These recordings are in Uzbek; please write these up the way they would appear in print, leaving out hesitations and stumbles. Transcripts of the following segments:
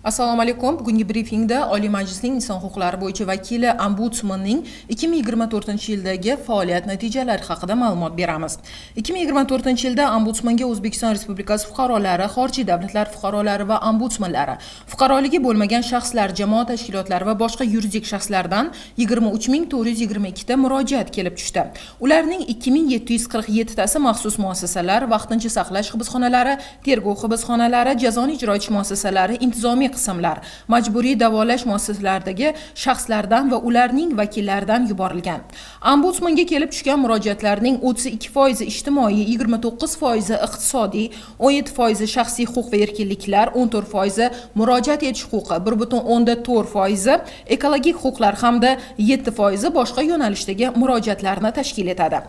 Assalomu alaykum. Bugungi brifingda Oliy Majlisning Inson huquqlari bo'yicha vakili Ombudsmanning 2024-yildagi faoliyat natijalari haqida ma'lumot beramiz. 2024-yilda Ombudsmanga O'zbekiston Respublikasi fuqarolari, xorijiy davlatlar fuqarolari va ombudsmanlari, fuqaroligi bo'lmagan shaxslar, jamoat tashkilotlari va boshqa yuridik shaxslardan 23422 ta murojaat kelib tushdi. Ularning 2747 tasi maxsus muassasalar, vaqtincha saqlash hibsxonalari, tergov hibsxonalari, jazoni ijro etish muassasalari, intizomiy qismlar, majburiy davolash muassasalaridagi shaxslardan va ularning vakillaridan yuborilgan. Ombudsmanga kelib tushgan murojaatlarning 32% ijtimoiy, 29% iqtisodiy, 17% shaxsiy huquq va erkinliklar, 14% murojaat etish huquqi, 1.4% ekologik huquqlar hamda 7% boshqa yo'nalishdagi murojaatlarni tashkil etadi.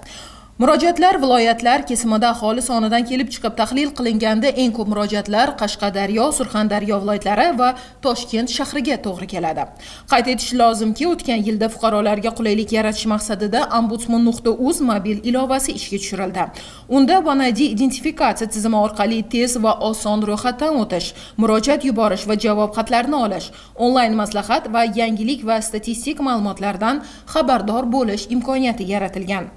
Murojaatlar viloyatlar kesimida aholi sonidan kelib chiqib tahlil qilinganda eng ko'p murojaatlar Qashqadaryo, Surxondaryo viloyatlari va Toshkent shahriga to'g'ri keladi. Qayd etish lozimki, o'tgan yilda fuqarolarga qulaylik yaratish maqsadida ombudsman.uz mobil ilovasi ishga tushirildi. Unda vanadiy identifikatsiya tizimi orqali tez va oson ro'yxatdan o'tish, murojaat yuborish va javob xatlarini olish, onlayn maslahat va yangilik va statistik ma'lumotlardan xabardor bo'lish imkoniyati yaratilgan.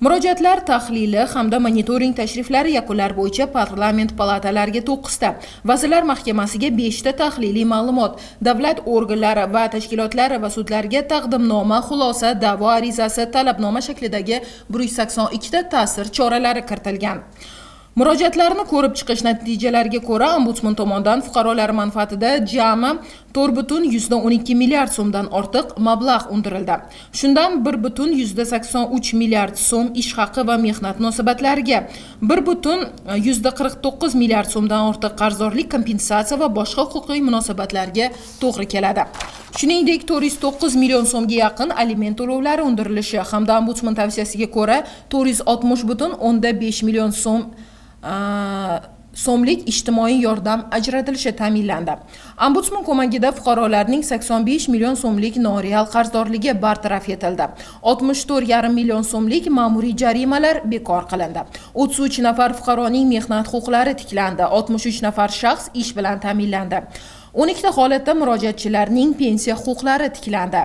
Murojaatlar tahlili hamda monitoring tashriflari yakunlari bo'yicha parlament palatalariga 9 ta, Vazirlar Mahkamasiga 5 ta tahliliy ma'lumot, davlat organlari va tashkilotlari va sudlarga taqdimnoma, xulosa, da'vo arizasi, talabnoma shaklidagi 182 ta ta'sir choralari kiritilgan. Murojaatlarni ko'rib chiqish natijalariga ko'ra, ombudsman tomonidan fuqarolar manfaatida jami 4.12 milliard so'mdan ortiq mablag' undirildi. Shundan 1.83 milliard so'm ish haqi va mehnat munosabatlariga, 1.49 milliard so'mdan ortiq qarzdorlik kompensatsiya va boshqa huquqiy munosabatlarga to'g'ri keladi. Shuningdek, 409 million so'mga yaqin aliment to'lovlari undirilishi hamda ombudsman tavsiyasiga ko'ra 460.5 million so'mlik ijtimoiy yordam ajratilishi ta'minlandi. Ombudsman ko'magida fuqarolarning 85 million so'mlik noreal qarzdorligi bartaraf etildi. 64,5 million so'mlik ma'muriy jarimalar bekor qilindi. 33 nafar fuqaroning mehnat huquqlari tiklandi. 63 nafar shaxs ish bilan ta'minlandi. 12 ta holatda murojaatchilarning pensiya huquqlari tiklandi.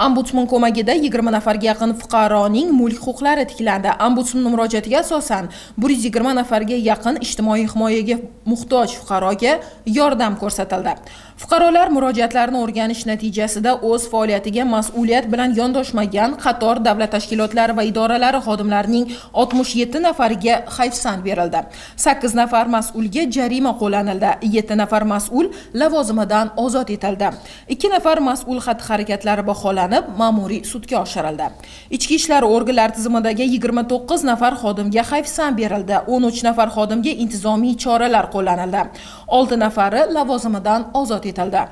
Ombudsman ko'magida 20 nafarga yaqin fuqaroning mulk huquqlari tiklandi. Ombudsman murojaatiga asosan 120 nafarga yaqin ijtimoiy himoyaga muhtoj fuqaroga yordam ko'rsatildi. Fuqarolar murojaatlarini o'rganish natijasida o'z faoliyatiga mas'uliyat bilan yondoshmagan qator davlat tashkilotlari va idoralari xodimlarining 67 nafariga hayfsan berildi. 8 nafar mas'ulga jarima qo'llanildi. 7 nafar mas'ul lavozimidan ozod etildi. 2 nafar mas'ul xatti-harakatlari baholanib ma'muriy sudga oshirildi. Ichki ishlar organlari tizimidagi 29 nafar xodimga hayfsan berildi. 13 nafar xodimga intizomiy choralar qo'llanildi. 6 nafari lavozimidan ozod etildi.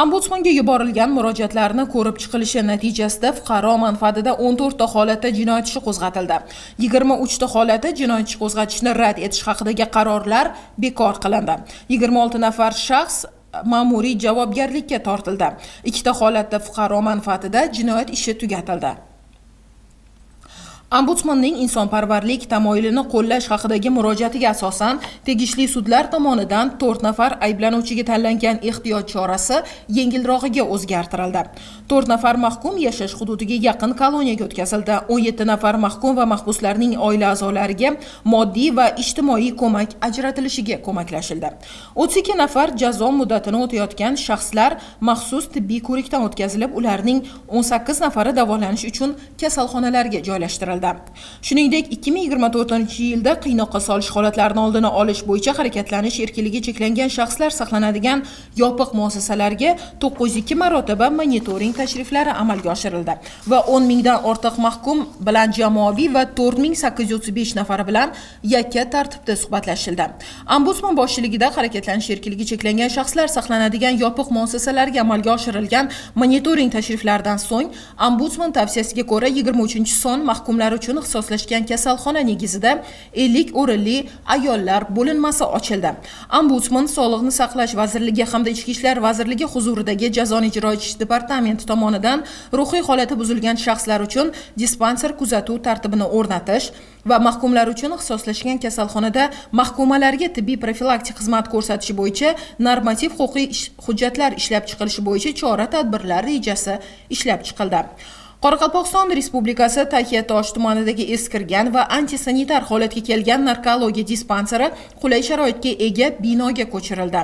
Ombudsmanga yuborilgan murojaatlarni ko'rib chiqilishi natijasida fuqaro manfaatida 14 ta holatda jinoyat ishi qo'zg'atildi. 23 ta holatda jinoyat ishi qo'zg'atishni rad etish haqidagi qarorlar bekor qilindi. 26 nafar shaxs ma'muriy javobgarlikka tortildi. 2 ta holatda fuqaro manfaatida jinoyat ishi tugatildi. Ombudsmanning insonparvarlik tamoyilini qo'llash haqidagi murojaatiga asosan tegishli sudlar tomonidan 4 nafar ayblanuvchiga tanlangan ehtiyot chorasi yengilrog'iga o'zgartirildi. 4 nafar mahkum yashash hududiga yaqin koloniyaga o'tkazildi. 17 nafar mahkum va mahbuslarning oila a'zolariga moddiy va ijtimoiy ko'mak ajratilishiga ko'maklashildi. 32 nafar jazo muddatini o'tayotgan shaxslar maxsus tibbiy ko'rikdan o'tkazilib, ularning 18 nafari davolanish uchun kasalxonalarga joylashtirildi. Shuningdek, 2024-yilda qiynoqqa solish holatlarini oldini olish bo'yicha harakatlanish erkinligi cheklangan shaxslar saqlanadigan yopiq muassasalarga 902 marotaba monitoring tashriflari amalga oshirildi va 10 mingdan ortiq mahkum bilan jamoaviy va 4835 nafari bilan yakka tartibda suhbatlashildi. Ombudsman boshchiligida harakatlanish erkinligi cheklangan shaxslar saqlanadigan yopiq muassasalarga amalga oshirilgan monitoring tashriflaridan so'ng ombudsman tavsiyasiga ko'ra 23-son mahkumlar uchun ixtisoslashgan kasalxona negizida 50 o'rinli ayollar bo'linmasi ochildi. Ombudsman Sog'liqni saqlash vazirligi hamda Ichki ishlar vazirligi huzuridagi Jazoni ijro etish departamenti tomonidan ruhiy holati buzilgan shaxslar uchun dispanser kuzatuv tartibini o'rnatish va mahkumlar uchun ixtisoslashgan kasalxonada mahkumalarga tibbiy profilaktik xizmat ko'rsatish bo'yicha normativ huquqiy hujjatlar ishlab chiqilishi bo'yicha chora-tadbirlar rejasi ishlab chiqildi. Qoraqalpog'iston Respublikasi Taxiyatosh tumanidagi eskirgan va antisanitar holatga kelgan narkologiya dispanseri qulay sharoitga ega binoga ko'chirildi.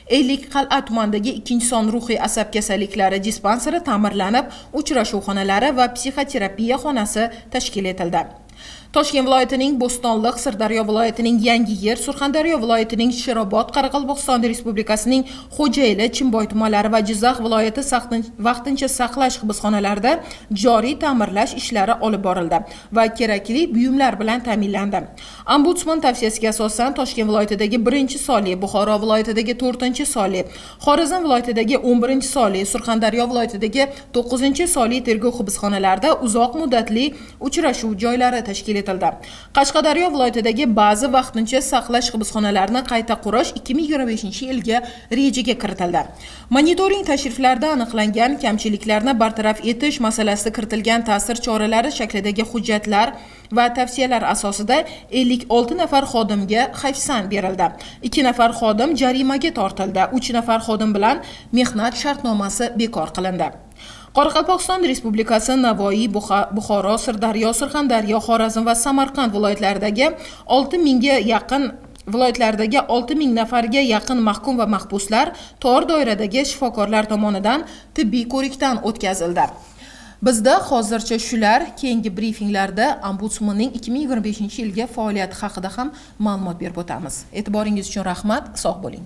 50 Qal'a tumanidagi 2-son ruhiy asab kasalliklari dispanseri ta'mirlanib, uchrashuv xonalari va psixoterapiya xonasi tashkil etildi. Toshkent viloyatining Bo'stonliq, Sirdaryo viloyatining Yangiyer, Surxondaryo viloyatining Sherobod, Qoraqalpog'iston Respublikasining Xo'jayli, Chimboy tumanlari va Jizzax viloyati vaqtincha saqlash hibsxonalarida joriy ta'mirlash ishlari olib borildi va kerakli buyumlar bilan ta'minlandi. Ombudsman tavsiyasiga asosan Toshkent viloyatidagi 1-sonli, Buxoro viloyatidagi 4-sonli, Xorazm viloyatidagi 11-sonli, Surxondaryo viloyatidagi 9-sonli tergov hibsxonalarida uzoq muddatli uchrashuv joylari tashkil etildi. Qashqadaryo viloyatidagi ba'zi vaqtincha saqlash hibsxonalarini qayta qurish 2025-yilga rejaga kiritildi. Monitoring tashriflarda aniqlangan kamchiliklarni bartaraf etish masalasida kiritilgan ta'sir choralari shaklidagi hujjatlar va tavsiyalar asosida 56 nafar xodimga hayfsan berildi. 2 nafar xodim jarimaga tortildi. 3 nafar xodim bilan mehnat shartnomasi bekor qilindi. Qoraqalpog'iston Respublikasi Navoiy, Buxoro, Sirdaryo, Surxondaryo, Xorazm va Samarqand viloyatlaridagi 6000 nafarga yaqin mahkum va mahbuslar tor doiradagi shifokorlar tomonidan tibbiy ko'rikdan o'tkazildi. Bizda hozircha shular, keyingi brifinglarda ombudsmanning 2025-yilga faoliyati haqida ham ma'lumot berib o'tamiz. E'tiboringiz uchun rahmat, sog' bo'ling.